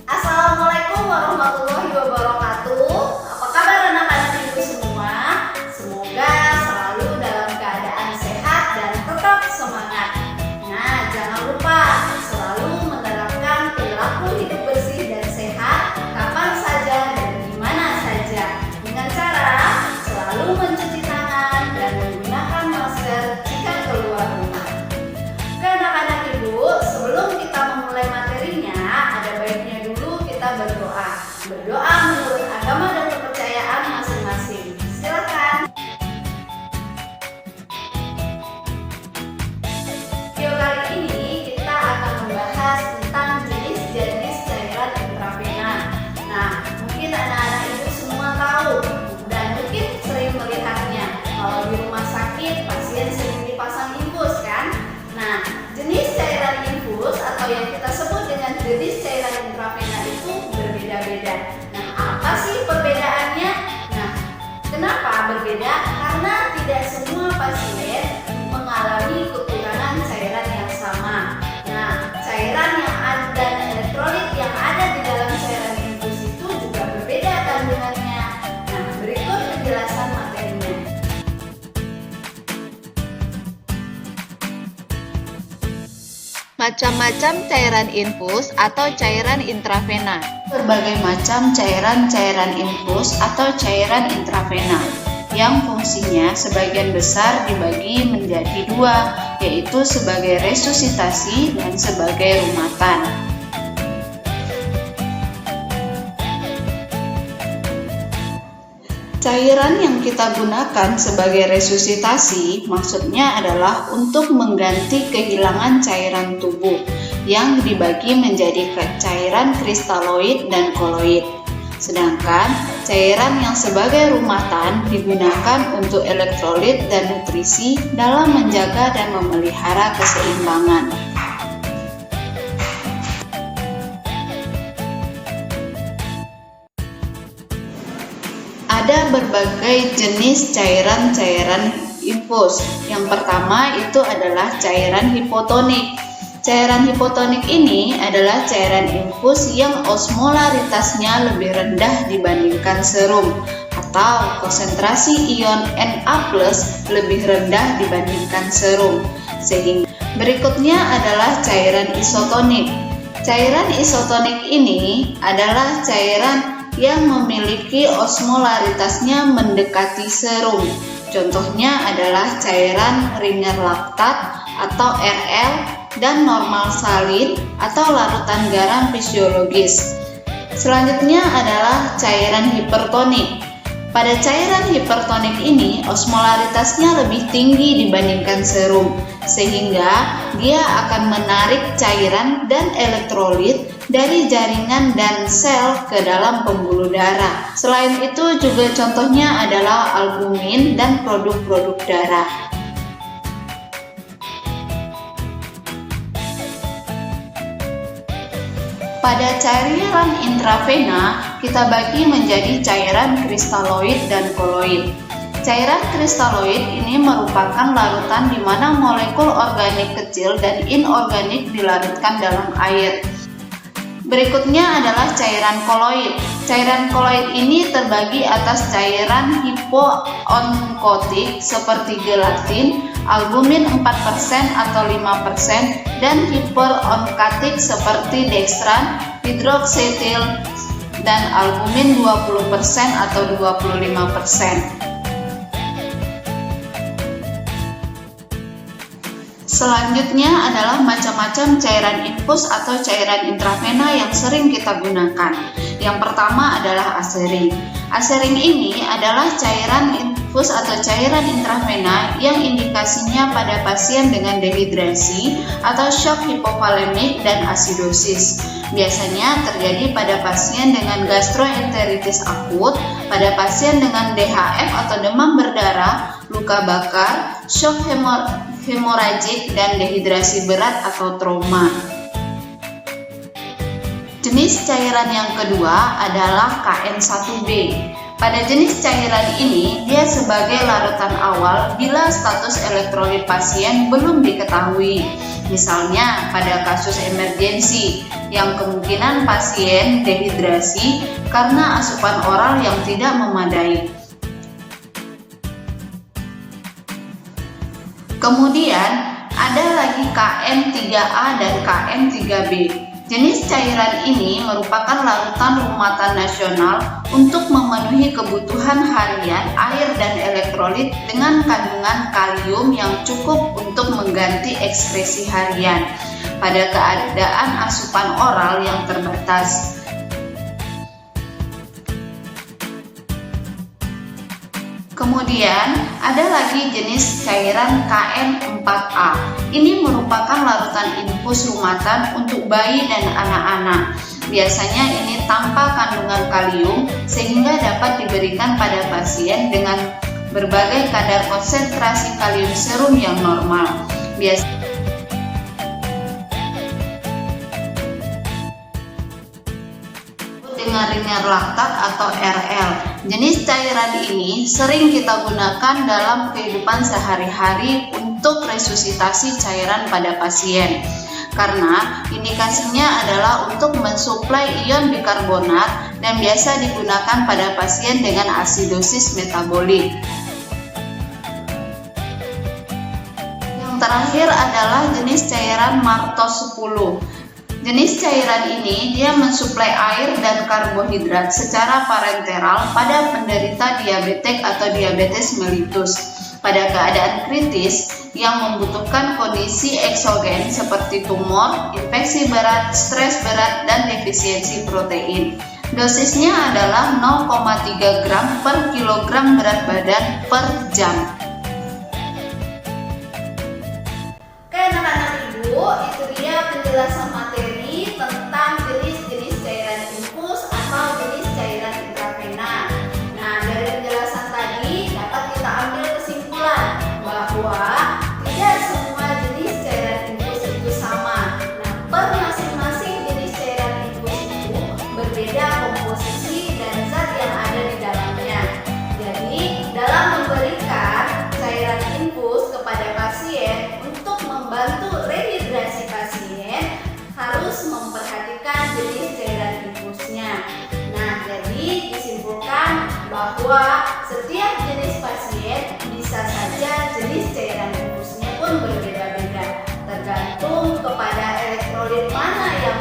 Assalamualaikum warahmatullahi wabarakatuh. Apa kabar anak-anak ibu semua? Semoga selalu dalam keadaan sehat dan tetap semangat. Nah, jangan lupa selalu menerapkan perilaku hidup bersih dan sehat kapan saja dan di mana saja, dengan cara selalu mencuci tangan dan menggunakan masker jika keluar rumah. Oke anak-anak ibu, sebelum kita memulai materinya, ada baiknya dulu kita berdoa. Berdoa menurut agama dan kepercayaan masing-masing. Silakan. Video kali ini kita akan membahas tentang jenis-jenis cairan intravena. Nah, mungkin anak-anak ibu semua tahu dan mungkin sering melihatnya. Kalau di rumah sakit, pasien sering dipasang infus kan? Nah, jenis cairan infus atau yang kita sebut dengan jenis cairan intravena itu berbeda-beda. Nah, apa sih perbedaannya? Nah, kenapa berbeda? Karena tidak semua pasien mengalami kekurangan cairan yang sama. Nah, cairan yang ada dan elektrolit yang ada di dalam cairan infus itu juga berbeda kandungannya. Nah, berikut penjelasan materinya. Macam-macam cairan infus atau cairan intravena. Berbagai macam cairan-cairan infus atau cairan intravena yang fungsinya sebagian besar dibagi menjadi dua, yaitu sebagai resusitasi dan sebagai rumatan. Cairan yang kita gunakan sebagai resusitasi maksudnya adalah untuk mengganti kehilangan cairan tubuh yang dibagi menjadi cairan kristaloid dan koloid. Sedangkan cairan yang sebagai rumatan digunakan untuk elektrolit dan nutrisi dalam menjaga dan memelihara keseimbangan. Ada berbagai jenis cairan-cairan infus. Yang pertama itu adalah cairan hipotonik. Cairan hipotonik ini adalah cairan infus yang osmolaritasnya lebih rendah dibandingkan serum, atau konsentrasi ion Na+ lebih rendah dibandingkan serum. Sehingga berikutnya adalah cairan isotonik. Cairan isotonik ini adalah cairan yang memiliki osmolaritasnya mendekati serum. Contohnya adalah cairan ringer laktat atau RL dan normal salin atau larutan garam fisiologis. Selanjutnya adalah cairan hipertonik. Pada cairan hipertonik ini osmolaritasnya lebih tinggi dibandingkan serum, sehingga dia akan menarik cairan dan elektrolit dari jaringan dan sel ke dalam pembuluh darah. Selain itu juga contohnya adalah albumin dan produk-produk darah. Pada cairan intravena kita bagi menjadi cairan kristaloid dan koloid. Cairan kristaloid ini merupakan larutan di mana molekul organik kecil dan inorganik dilarutkan dalam air. Berikutnya adalah cairan koloid. Cairan koloid ini terbagi atas cairan hipoonkotik seperti gelatin, albumin 4% atau 5%, dan hiperonkatik seperti dextran, hidroksetil, dan albumin 20% atau 25%. Selanjutnya adalah macam-macam cairan infus atau cairan intravena yang sering kita gunakan. Yang pertama adalah asering. Asering ini adalah cairan infus atau cairan intravena yang indikasinya pada pasien dengan dehidrasi atau shock hipovolemik dan asidosis. Biasanya terjadi pada pasien dengan gastroenteritis akut, pada pasien dengan DHF atau demam berdarah, luka bakar, shock hemoragik, dan dehidrasi berat atau trauma. Jenis cairan yang kedua adalah KN1B. Pada jenis cairan ini, dia sebagai larutan awal bila status elektrolit pasien belum diketahui. Misalnya pada kasus emergensi yang kemungkinan pasien dehidrasi karena asupan oral yang tidak memadai. Kemudian ada lagi KM3A dan KM3B. Jenis cairan ini merupakan larutan rumahan nasional untuk memenuhi kebutuhan harian air dan elektrolit dengan kandungan kalium yang cukup untuk mengganti ekskresi harian pada keadaan asupan oral yang terbatas. Kemudian ada lagi jenis cairan KM4A. Ini merupakan larutan infus rumahan untuk bayi dan anak-anak. Biasanya ini tanpa kandungan kalium sehingga dapat diberikan pada pasien dengan berbagai kadar konsentrasi kalium serum yang normal. Dengan ringer laktat atau RL. Jenis cairan ini sering kita gunakan dalam kehidupan sehari-hari untuk resusitasi cairan pada pasien. Karena indikasinya adalah untuk mensuplai ion bikarbonat dan biasa digunakan pada pasien dengan asidosis metabolik. Yang terakhir adalah jenis cairan Martos 10. Jenis cairan ini dia mensuplai air dan karbohidrat secara parenteral pada penderita diabetes atau diabetes mellitus pada keadaan kritis yang membutuhkan kondisi eksogen seperti tumor, infeksi berat, stres berat, dan defisiensi protein. Dosisnya adalah 0,3 gram per kilogram berat badan per jam. Oke anak-anak ibu, itu dia penjelasan materi tentang jenis-jenis cairan infus atau jenis cairan intravena. Nah, dari penjelasan tadi dapat kita ambil kesimpulan bahwa tidak semua jenis cairan infus itu sama. Nah, per masing-masing jenis cairan infus itu berbeda komposisi dan zat yang ada di dalamnya. Jadi, dalam memberikan cairan infus kepada pasien untuk membantu rehidrasi pasien harus memperhatikan jenis cairan infusnya. Nah, jadi disimpulkan bahwa setiap jenis pasien bisa saja jenis cairan infusnya pun berbeda-beda, tergantung kepada elektrolit mana yang